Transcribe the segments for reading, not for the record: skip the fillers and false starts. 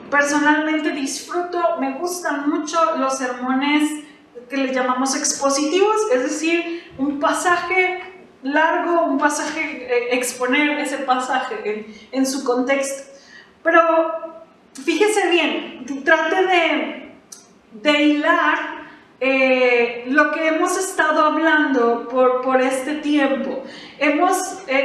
personalmente disfruto, me gustan mucho los sermones que le llamamos expositivos, es decir, un pasaje largo, un pasaje, exponer ese pasaje en su contexto. Pero fíjese bien, trate de hilar lo que hemos estado hablando por este tiempo.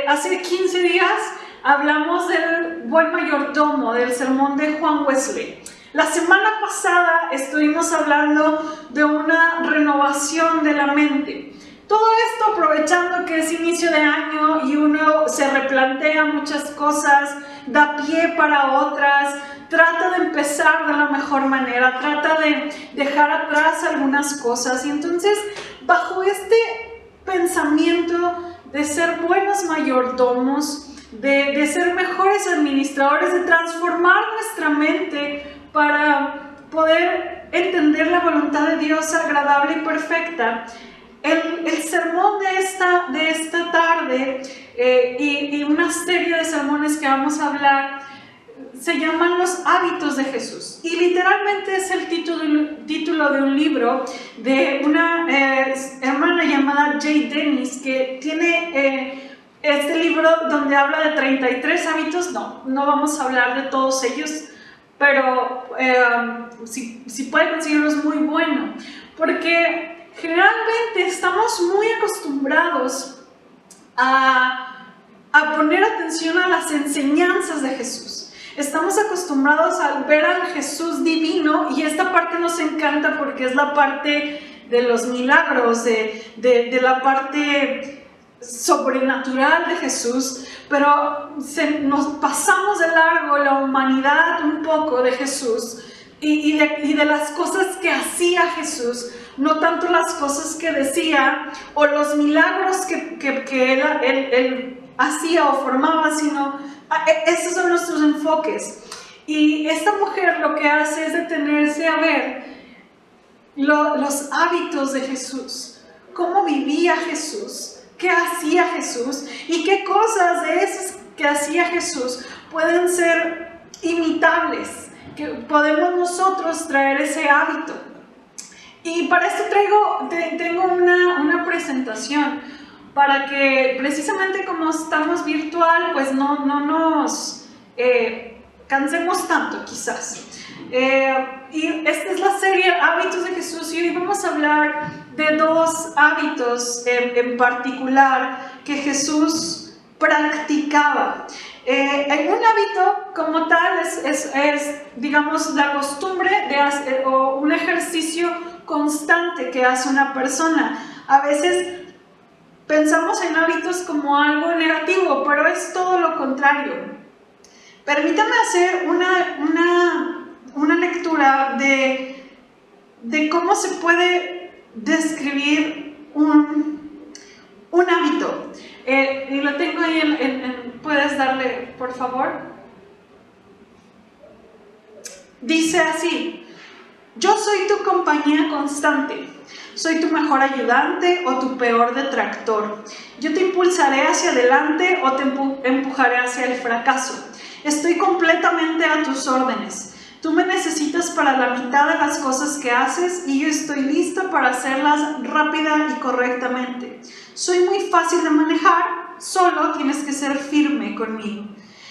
Hace 15 días hablamos del buen mayordomo, del sermón de Juan Wesley. La semana pasada estuvimos hablando de una renovación de la mente. Todo esto aprovechando que es inicio de año y uno se replantea muchas cosas, da pie para otras, trata de empezar de la mejor manera, trata de dejar atrás algunas cosas. Y entonces, bajo este pensamiento de ser buenos mayordomos, de ser mejores administradores, de transformar nuestra mente para poder entender la voluntad de Dios agradable y perfecta, el sermón de esta tarde y una serie de sermones que vamos a hablar se llaman Los hábitos de Jesús, y literalmente es el título de un libro de una hermana llamada Jay Dennis, que tiene este libro donde habla de 33 hábitos. No vamos a hablar de todos ellos, pero si puede conseguirlo es muy bueno, porque generalmente estamos muy acostumbrados a poner atención a las enseñanzas de Jesús. Estamos acostumbrados a ver al Jesús divino, y esta parte nos encanta porque es la parte de los milagros, de la parte sobrenatural de Jesús, pero nos pasamos de largo la humanidad un poco de Jesús y de las cosas que hacía Jesús, no tanto las cosas que decía o los milagros que él hacía o formaba, sino esos son nuestros enfoques. Y esta mujer lo que hace es detenerse a ver los hábitos de Jesús, cómo vivía Jesús, qué hacía Jesús y qué cosas de esas que hacía Jesús pueden ser imitables, que podemos nosotros traer ese hábito. Y para esto tengo una presentación, para que precisamente como estamos virtual, pues no nos cansemos tanto quizás. Y esta es la serie Hábitos de Jesús, y hoy vamos a hablar de dos hábitos en particular que Jesús practicaba. Un hábito como tal es digamos, la costumbre de hacer, o un ejercicio constante que hace una persona. A veces pensamos en hábitos como algo negativo, pero es todo lo contrario. Permítame hacer una lectura de cómo se puede describir un hábito. Y lo tengo ahí, ¿puedes darle, por favor? Dice así: yo soy tu compañía constante. Soy tu mejor ayudante o tu peor detractor. Yo te impulsaré hacia adelante o te empujaré hacia el fracaso. Estoy completamente a tus órdenes. Tú me necesitas para la mitad de las cosas que haces y yo estoy lista para hacerlas rápida y correctamente. Soy muy fácil de manejar, solo tienes que ser firme conmigo.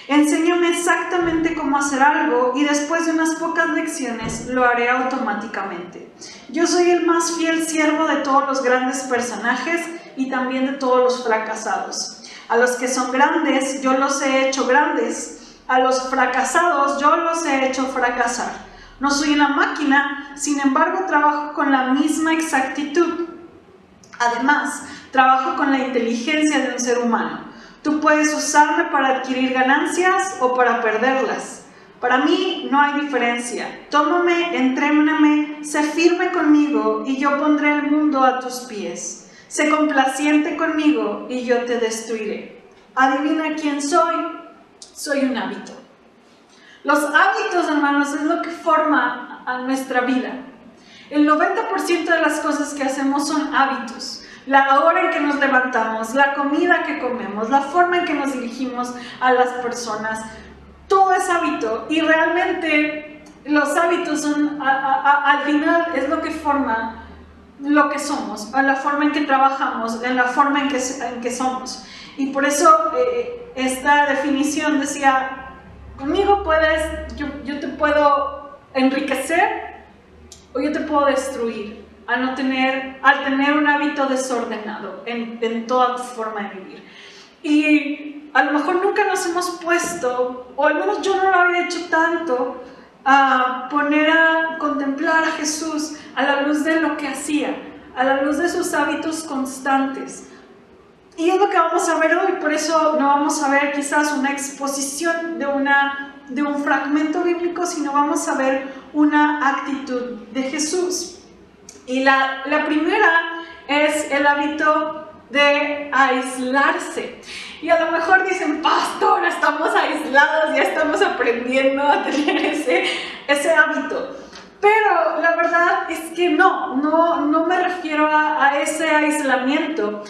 Enséñame exactamente cómo hacer algo y después de unas pocas lecciones lo haré automáticamente. Yo soy el más fiel siervo de todos los grandes personajes y también de todos los fracasados. A los que son grandes, yo los he hecho grandes. A los fracasados, yo los he hecho fracasar. No soy una máquina, sin embargo, trabajo con la misma exactitud. Además, trabajo con la inteligencia de un ser humano. Tú puedes usarme para adquirir ganancias o para perderlas. Para mí no hay diferencia. Tómame, entréname, sé firme conmigo y yo pondré el mundo a tus pies. Sé complaciente conmigo y yo te destruiré. Adivina quién soy. Soy un hábito. Los hábitos, hermanos, es lo que forma a nuestra vida. El 90% de las cosas que hacemos son hábitos. La hora en que nos levantamos, la comida que comemos, la forma en que nos dirigimos a las personas, todo es hábito. Y realmente los hábitos son, al final, es lo que forma lo que somos, la forma en que trabajamos, en la forma en que somos. Y por eso esta definición decía, conmigo puedes, yo te puedo enriquecer o yo te puedo destruir al tener un hábito desordenado en toda tu forma de vivir. Y a lo mejor nunca nos hemos puesto, o al menos yo no lo había hecho tanto, a poner a contemplar a Jesús a la luz de lo que hacía, a la luz de sus hábitos constantes. Y es lo que vamos a ver hoy, por eso no vamos a ver quizás una exposición de un fragmento bíblico, sino vamos a ver una actitud de Jesús. Y la primera es el hábito de aislarse. Y a lo mejor dicen, pastor, estamos aislados, ya estamos aprendiendo a tener ese hábito. Pero la verdad es que no me refiero a ese aislamiento.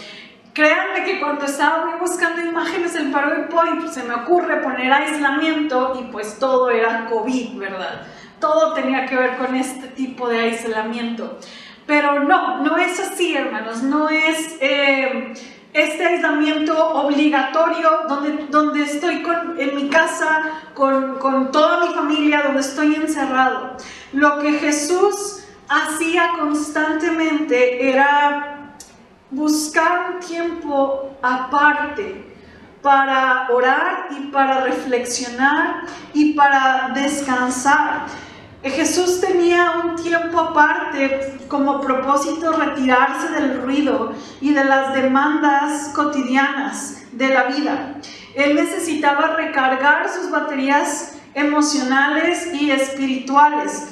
Créanme que cuando estaba buscando imágenes en PowerPoint se me ocurre poner aislamiento y pues todo era COVID, ¿verdad? Todo tenía que ver con este tipo de aislamiento. Pero no es así, hermanos, no es este aislamiento obligatorio donde estoy en mi casa con toda mi familia, donde estoy encerrado. Lo que Jesús hacía constantemente era buscar un tiempo aparte para orar y para reflexionar y para descansar. Jesús tenía un tiempo aparte como propósito retirarse del ruido y de las demandas cotidianas de la vida. Él necesitaba recargar sus baterías emocionales y espirituales.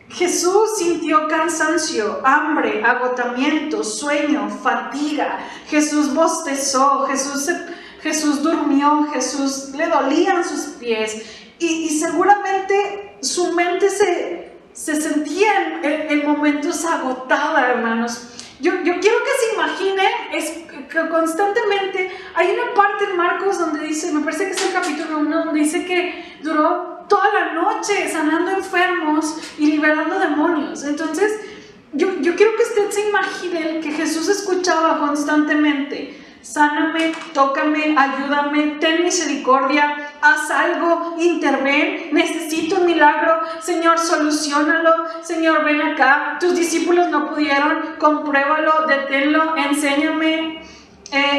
Jesús sintió cansancio, hambre, agotamiento, sueño, fatiga. Jesús bostezó, Jesús durmió, Jesús le dolían sus pies y seguramente su mente se sentía en momentos agotada, hermanos. Yo quiero que se imaginen que constantemente hay una parte en Marcos donde dice, me parece que es el capítulo 1, donde dice que duró toda la noche sanando enfermos y liberando demonios. Entonces, yo quiero que usted se imagine que Jesús escuchaba constantemente: sáname, tócame, ayúdame, ten misericordia, haz algo, interven, necesito un milagro, Señor, soluciónalo, Señor, ven acá, tus discípulos no pudieron, compruébalo, deténlo, enséñame,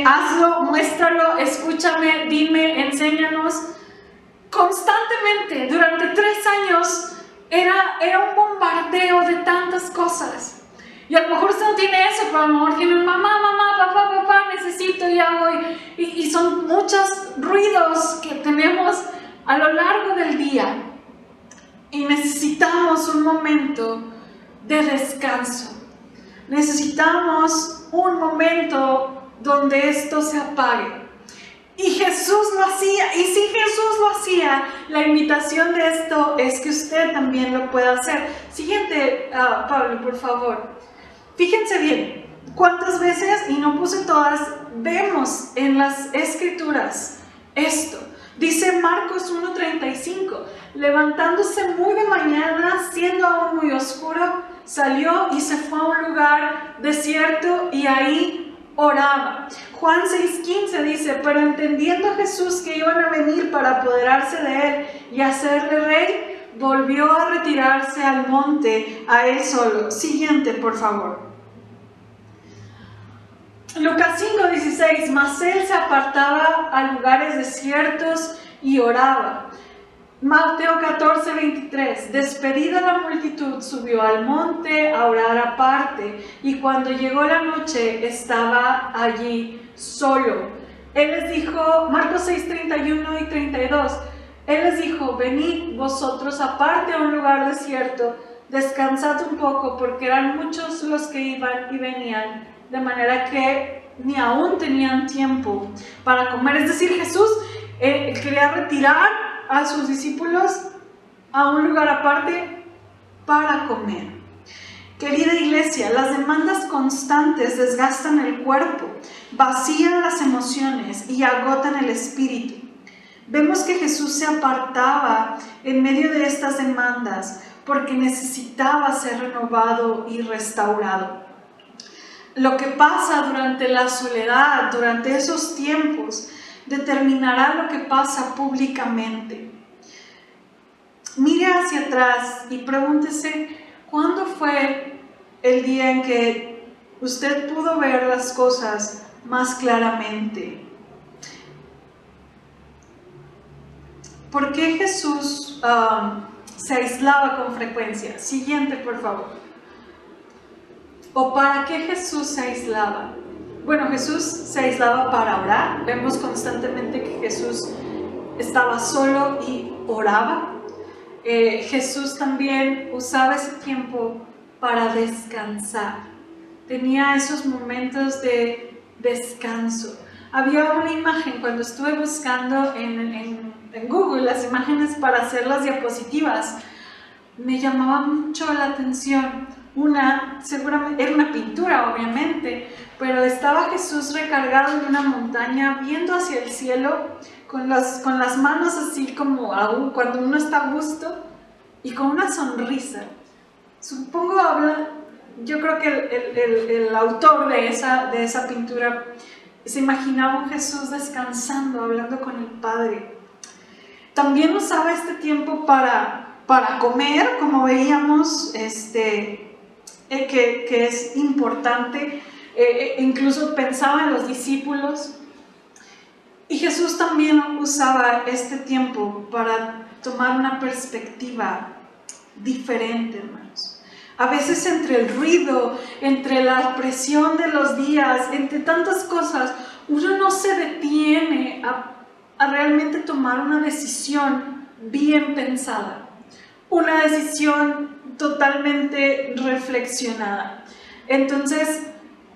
hazlo, muéstralo, escúchame, dime, enséñanos. Constantemente, durante 3 años, era un bombardeo de tantas cosas. Y a lo mejor usted no tiene eso, pero a lo mejor tiene mamá, papá, necesito y hago. Y son muchos ruidos que tenemos a lo largo del día. Y necesitamos un momento de descanso. Necesitamos un momento donde esto se apague. Y Jesús lo hacía. Y si Jesús lo hacía, la invitación de esto es que usted también lo pueda hacer. Siguiente, Pablo, por favor. Fíjense bien, cuántas veces, y no puse todas, vemos en las Escrituras esto. Dice Marcos 1:35, levantándose muy de mañana, siendo aún muy oscuro, salió y se fue a un lugar desierto y ahí oraba. Juan 6:15 dice, pero entendiendo Jesús que iban a venir para apoderarse de él y hacerle rey, volvió a retirarse al monte a él solo. Siguiente, por favor. Lucas 5:16, mas él se apartaba a lugares desiertos y oraba. Mateo 14:23, despedida la multitud, subió al monte a orar aparte, y cuando llegó la noche estaba allí solo. Él les dijo, Marcos 6:31 y 32, él les dijo, venid vosotros aparte a un lugar desierto, descansad un poco, porque eran muchos los que iban y venían, de manera que ni aún tenían tiempo para comer. Es decir, Jesús quería retirar a sus discípulos a un lugar aparte para comer. Querida iglesia, las demandas constantes desgastan el cuerpo, vacían las emociones y agotan el espíritu. Vemos que Jesús se apartaba en medio de estas demandas porque necesitaba ser renovado y restaurado. Lo que pasa durante la soledad, durante esos tiempos, determinará lo que pasa públicamente. Mire hacia atrás y pregúntese, ¿cuándo fue el día en que usted pudo ver las cosas más claramente? ¿Por qué Jesús se aislaba con frecuencia? Siguiente, por favor. ¿O para qué Jesús se aislaba? Bueno, Jesús se aislaba para orar. Vemos constantemente que Jesús estaba solo y oraba. Jesús también usaba ese tiempo para descansar. Tenía esos momentos de descanso. Había una imagen cuando estuve buscando en Google las imágenes para hacer las diapositivas. Me llamaba mucho la atención. Una, seguramente, era una pintura obviamente, pero estaba Jesús recargado en una montaña, viendo hacia el cielo, con las manos así como aún cuando uno está a gusto y con una sonrisa. Supongo yo creo que el autor de esa pintura se imaginaba un Jesús descansando, hablando con el Padre. También usaba este tiempo para comer, como veíamos, que es importante. Incluso pensaba en los discípulos. Y Jesús también usaba este tiempo para tomar una perspectiva diferente, hermanos. A veces entre el ruido, entre la presión de los días, entre tantas cosas, uno no se detiene a realmente tomar una decisión bien pensada, una decisión totalmente reflexionada. Entonces,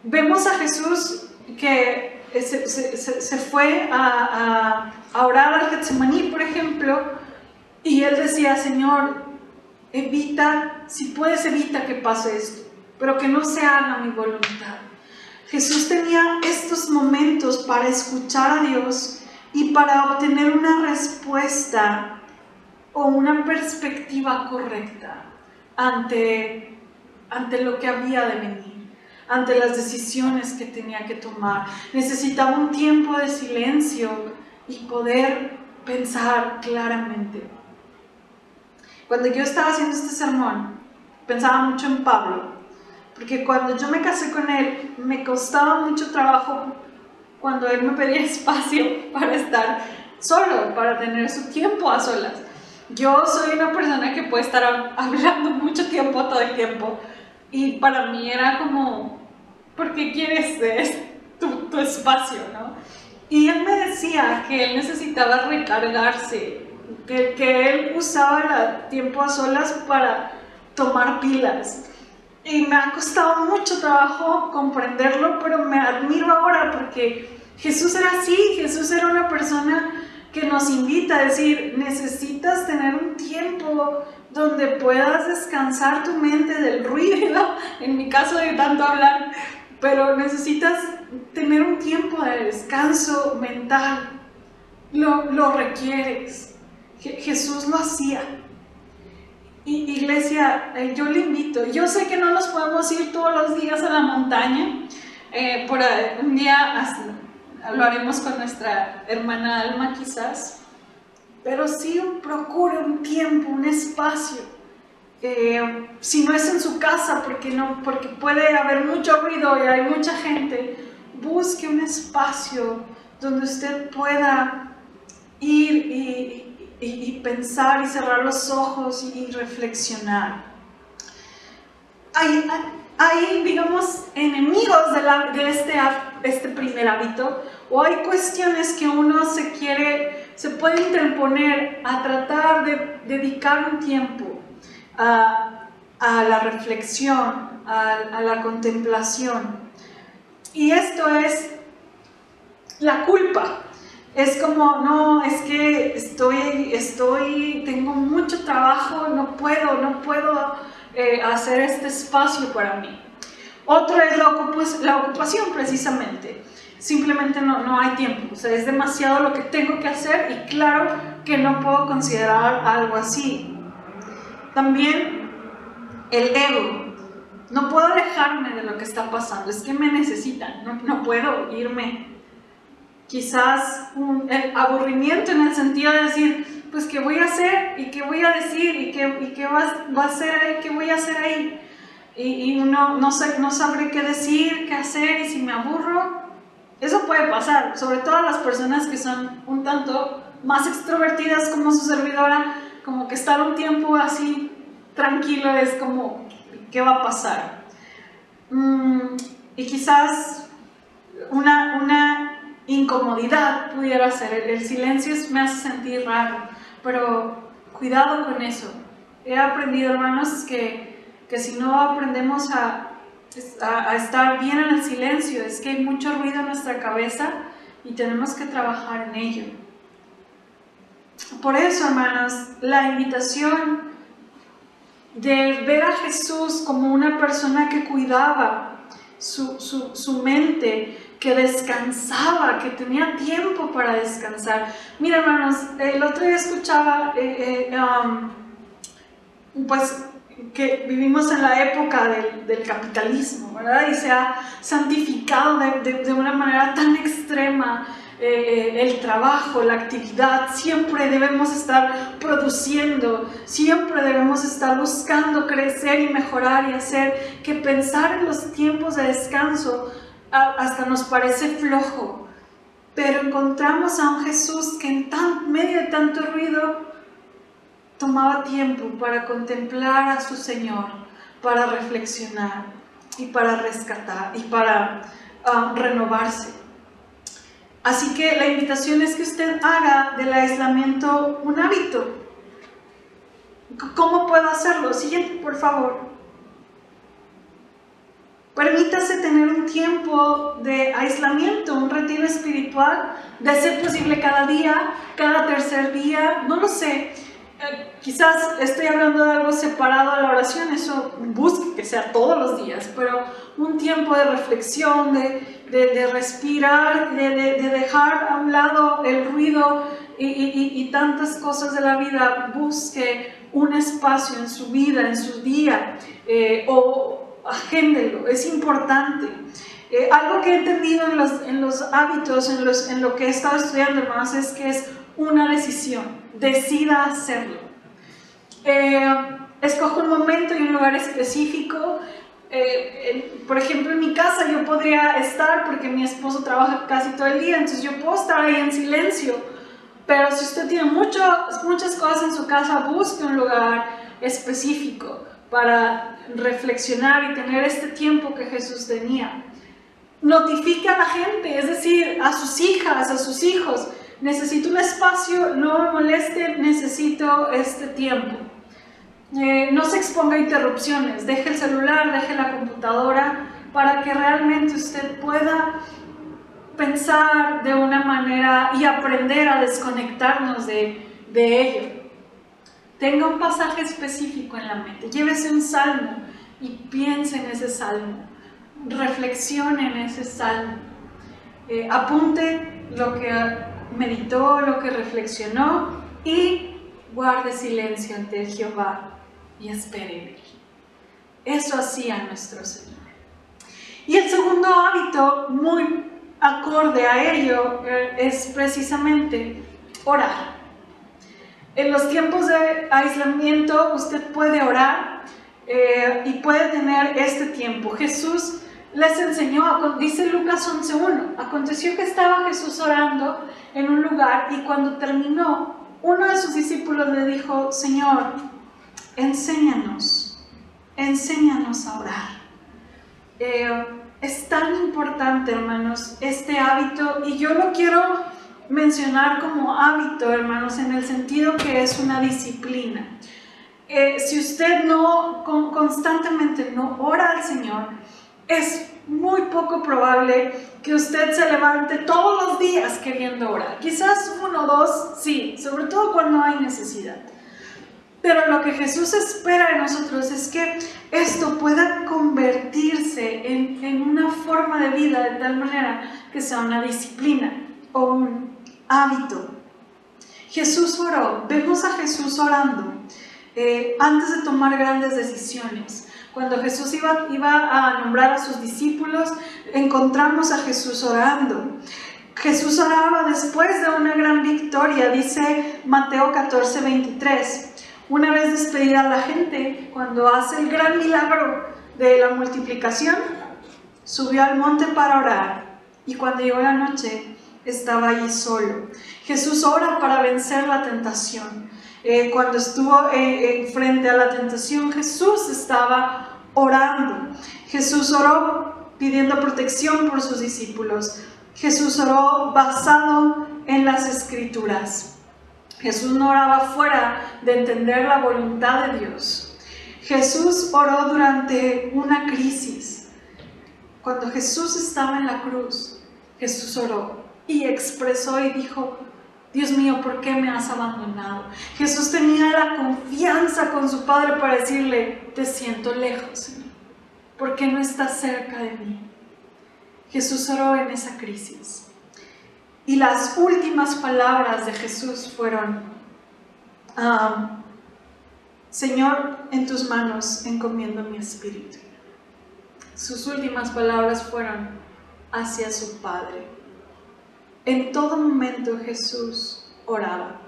vemos a Jesús que se fue a orar al Getsemaní, por ejemplo, y él decía, Señor, si puedes, evita que pase esto, pero que no se haga mi voluntad. Jesús tenía estos momentos para escuchar a Dios y para obtener una respuesta o una perspectiva correcta ante lo que había de venir, ante las decisiones que tenía que tomar. Necesitaba un tiempo de silencio y poder pensar claramente. Cuando yo estaba haciendo este sermón, pensaba mucho en Pablo, porque cuando yo me casé con él, me costaba mucho trabajo cuando él me pedía espacio para estar solo, para tener su tiempo a solas. Yo soy una persona que puede estar hablando mucho tiempo, todo el tiempo, y para mí era como, ¿por qué quieres tu espacio, no? Y él me decía que él necesitaba recargarse, que él usaba el tiempo a solas para tomar pilas. Y me ha costado mucho trabajo comprenderlo, pero me admiro ahora porque Jesús era así. Jesús era una persona que nos invita a decir, necesitas tener un tiempo donde puedas descansar tu mente del ruido, en mi caso de tanto hablar, pero necesitas tener un tiempo de descanso mental. Lo requieres. Jesús lo hacía. Iglesia, yo le invito. Yo sé que no nos podemos ir todos los días a la montaña. Un día lo haremos con nuestra hermana Alma quizás. Pero sí procure un tiempo, un espacio. Si no es en su casa, porque puede haber mucho ruido y hay mucha gente, busque un espacio donde usted pueda ir y pensar y cerrar los ojos y reflexionar. Hay digamos, enemigos de este primer hábito, o hay cuestiones que uno se puede interponer a tratar de dedicar un tiempo a la reflexión, a la contemplación. Y esto es la culpa. Es como, no, es que tengo mucho trabajo, no puedo hacer este espacio para mí. Otro es la ocupación, precisamente. Simplemente no hay tiempo, o sea, es demasiado lo que tengo que hacer y claro que no puedo considerar algo así. También el ego. No puedo alejarme de lo que está pasando, es que me necesitan, no puedo irme. Quizás el aburrimiento en el sentido de decir, pues ¿qué voy a hacer? ¿Y qué voy a decir? ¿Y qué va a ser ahí? ¿Qué voy a hacer ahí? Y uno no sabré qué decir, qué hacer, y si me aburro. Eso puede pasar, sobre todo a las personas que son un tanto más extrovertidas como su servidora, como que estar un tiempo así tranquilo es como, ¿qué va a pasar? Y quizás una incomodidad pudiera ser, el silencio me hace sentir raro, pero cuidado con eso. He aprendido, hermanos, que si no aprendemos a estar bien en el silencio, es que hay mucho ruido en nuestra cabeza y tenemos que trabajar en ello. Por eso, hermanos, la invitación de ver a Jesús como una persona que cuidaba su mente, que descansaba, que tenía tiempo para descansar. Mira, hermanos, el otro día escuchaba pues que vivimos en la época del capitalismo, ¿verdad? Y se ha santificado de una manera tan extrema el trabajo, la actividad. Siempre debemos estar produciendo, siempre debemos estar buscando crecer y mejorar y hacer que pensar en los tiempos de descanso hasta nos parece flojo. Pero encontramos a un Jesús que en medio de tanto ruido tomaba tiempo para contemplar a su Señor, para reflexionar y para rescatar y para renovarse. Así que la invitación es que usted haga del aislamiento un hábito. ¿Cómo puedo hacerlo? Siguiente, por favor. Permítase tener un tiempo de aislamiento, un retiro espiritual, de ser posible cada día, cada tercer día, no lo sé. Quizás estoy hablando de algo separado a la oración, eso busque que sea todos los días, pero un tiempo de reflexión, de respirar, de dejar a un lado el ruido y tantas cosas de la vida. Busque un espacio en su vida, en su día, o agéndelo, es importante. Algo que he entendido en los hábitos, en lo que he estado estudiando, hermanos, es que es una decisión. Decida hacerlo. Escojo un momento y un lugar específico. Por ejemplo, en mi casa yo podría estar, porque mi esposo trabaja casi todo el día, entonces yo puedo estar ahí en silencio. Pero si usted tiene muchas cosas en su casa, busque un lugar específico para reflexionar y tener este tiempo que Jesús tenía. Notifique a la gente, es decir, a sus hijas, a sus hijos: necesito un espacio, no me moleste, necesito este tiempo. No se exponga a interrupciones, deje el celular, deje la computadora, para que realmente usted pueda pensar de una manera y aprender a desconectarnos de ello. Tenga un pasaje específico en la mente, llévese un salmo y piense en ese salmo, reflexione en ese salmo, apunte lo que meditó, lo que reflexionó, y guarde silencio ante Jehová y espere en él. Eso hacía nuestro Señor. Y el segundo hábito, muy acorde a ello, es precisamente orar. En los tiempos de aislamiento usted puede orar y puede tener este tiempo. Jesús les enseñó, dice Lucas 11:1, aconteció que estaba Jesús orando en un lugar, y cuando terminó, uno de sus discípulos le dijo: Señor, enséñanos a orar. Es tan importante, hermanos, este hábito, y yo lo quiero mencionar como hábito, hermanos, en el sentido que es una disciplina. Si usted constantemente no ora al Señor, es muy poco probable que usted se levante todos los días queriendo orar. Quizás 1 o 2, sí, sobre todo cuando hay necesidad. Pero lo que Jesús espera de nosotros es que esto pueda convertirse en una forma de vida, de tal manera que sea una disciplina o un hábito. Jesús oró, vemos a Jesús orando. antes de tomar grandes decisiones. Cuando Jesús iba a nombrar a sus discípulos, encontramos a Jesús orando. Jesús oraba después de una gran victoria, dice Mateo 14:23. Una vez despedida la gente, cuando hace el gran milagro de la multiplicación, subió al monte para orar, y cuando llegó la noche, estaba allí solo. Jesús ora para vencer la tentación. Cuando estuvo frente a la tentación, Jesús estaba orando. Jesús oró pidiendo protección por sus discípulos. Jesús oró basado en las Escrituras. Jesús no oraba fuera de entender la voluntad de Dios. Jesús oró durante una crisis. Cuando Jesús estaba en la cruz, Jesús oró y expresó y dijo: Dios mío, ¿por qué me has abandonado? Jesús tenía la confianza con su Padre para decirle: te siento lejos, Señor, ¿por qué no estás cerca de mí? Jesús oró en esa crisis. Y las últimas palabras de Jesús fueron: Señor, en tus manos encomiendo mi espíritu. Sus últimas palabras fueron hacia su Padre. En todo momento Jesús oraba.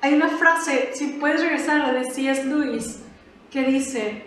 Hay una frase, si puedes regresar a la de C.S. Lewis, que dice: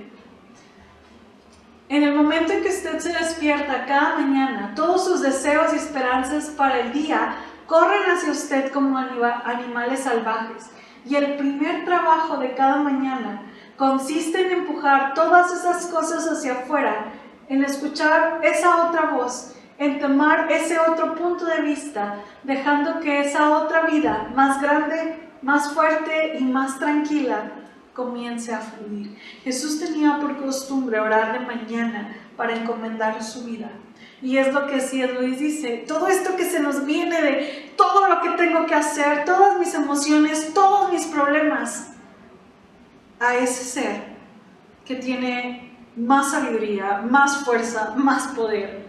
en el momento en que usted se despierta cada mañana, todos sus deseos y esperanzas para el día corren hacia usted como animales salvajes. Y el primer trabajo de cada mañana consiste en empujar todas esas cosas hacia afuera, en escuchar esa otra voz, en tomar ese otro punto de vista, dejando que esa otra vida más grande, más fuerte y más tranquila comience a fluir. Jesús tenía por costumbre orar de mañana para encomendar su vida. Y es lo que C.S. Lewis dice: todo esto que se nos viene de todo lo que tengo que hacer, todas mis emociones, todos mis problemas, a ese ser que tiene más sabiduría, más fuerza, más poder,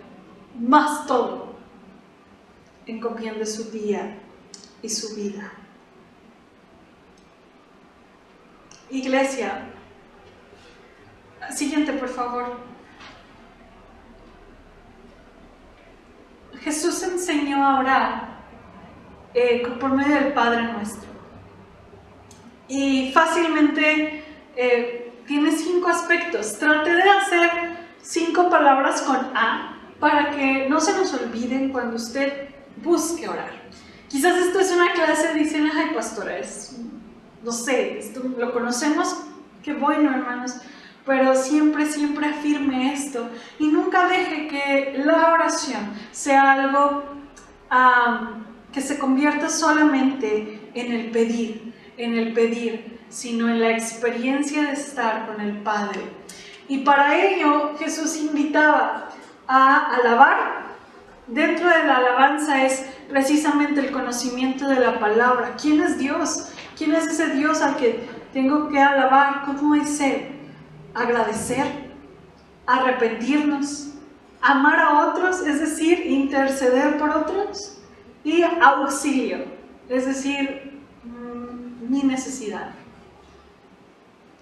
más todo, encomiende su día y su vida. Iglesia, siguiente por favor. Jesús enseñó a orar por medio del Padre Nuestro. Y fácilmente tiene 5 aspectos. Traté de hacer 5 palabras con A para que no se nos olviden cuando usted busque orar. Quizás esto es una clase, dicen: ay, pastora, no sé, esto lo conocemos, qué bueno, hermanos, pero siempre afirme esto y nunca deje que la oración sea algo que se convierta solamente en el pedir, sino en la experiencia de estar con el Padre. Y para ello Jesús invitaba a alabar. Dentro de la alabanza es precisamente el conocimiento de la palabra. ¿Quién es Dios? ¿Quién es ese Dios al que tengo que alabar? ¿Cómo es Él? Agradecer, arrepentirnos, amar a otros, es decir, interceder por otros, y auxilio, es decir, mi necesidad.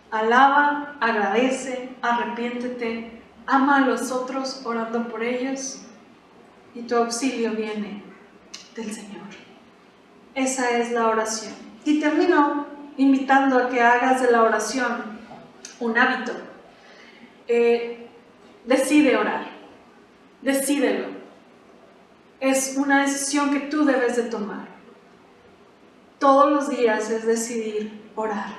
Alaba, agradece, arrepiéntete, ama a los otros orando por ellos, y tu auxilio viene del Señor. Esa es la oración. Y termino invitando a que hagas de la oración un hábito. Decide orar. Decídelo. Es una decisión que tú debes de tomar. Todos los días es decidir orar.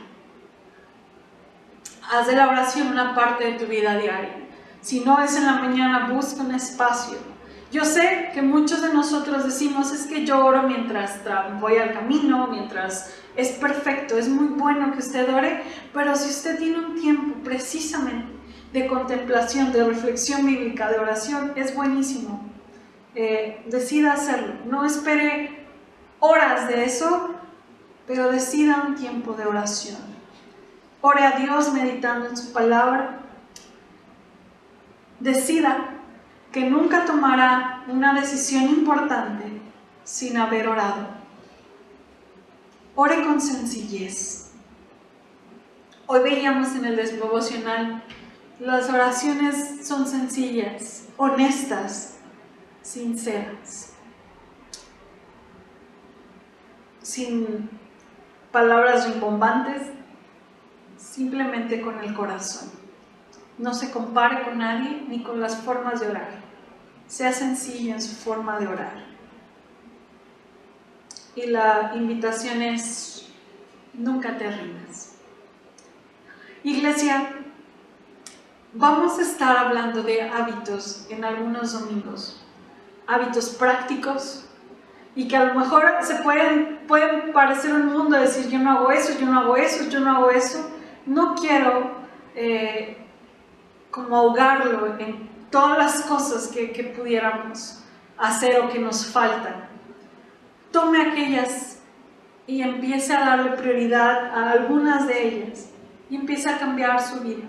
Haz de la oración una parte de tu vida diaria. Si no es en la mañana, busca un espacio. Yo sé que muchos de nosotros decimos: es que yo oro mientras voy al camino, mientras... Es perfecto, es muy bueno que usted ore, pero si usted tiene un tiempo precisamente de contemplación, de reflexión bíblica, de oración, es buenísimo. Decida hacerlo. No espere horas de eso, pero decida un tiempo de oración. Ore a Dios meditando en su palabra. Decida que nunca tomará una decisión importante sin haber orado. Ore con sencillez. Hoy veíamos en el devocional, las oraciones son sencillas, honestas, sinceras, sin palabras rimbombantes, simplemente con el corazón. No se compare con nadie ni con las formas de orar. Sea sencillo en su forma de orar. Y la invitación es: nunca te rindas. Iglesia, vamos a estar hablando de hábitos en algunos domingos, hábitos prácticos, y que a lo mejor pueden parecer un mundo, decir yo no hago eso, yo no hago eso, yo no hago eso. No quiero como ahogarlo en todas las cosas que pudiéramos hacer o que nos faltan. Tome aquellas y empiece a darle prioridad a algunas de ellas y empiece a cambiar su vida.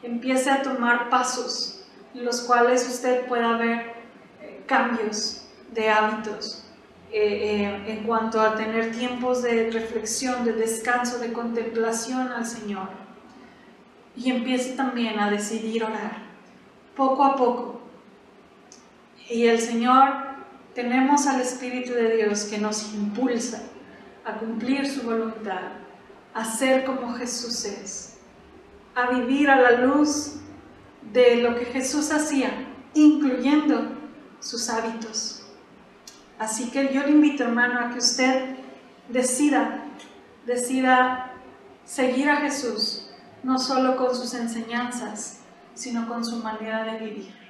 Empiece a tomar pasos en los cuales usted pueda ver cambios de hábitos en cuanto a tener tiempos de reflexión, de descanso, de contemplación al Señor. Y empiece también a decidir orar poco a poco. Y el Señor, tenemos al Espíritu de Dios que nos impulsa a cumplir su voluntad, a ser como Jesús es, a vivir a la luz de lo que Jesús hacía, incluyendo sus hábitos. Así que yo le invito, hermano, a que usted decida seguir a Jesús, no solo con sus enseñanzas, sino con su manera de vivir.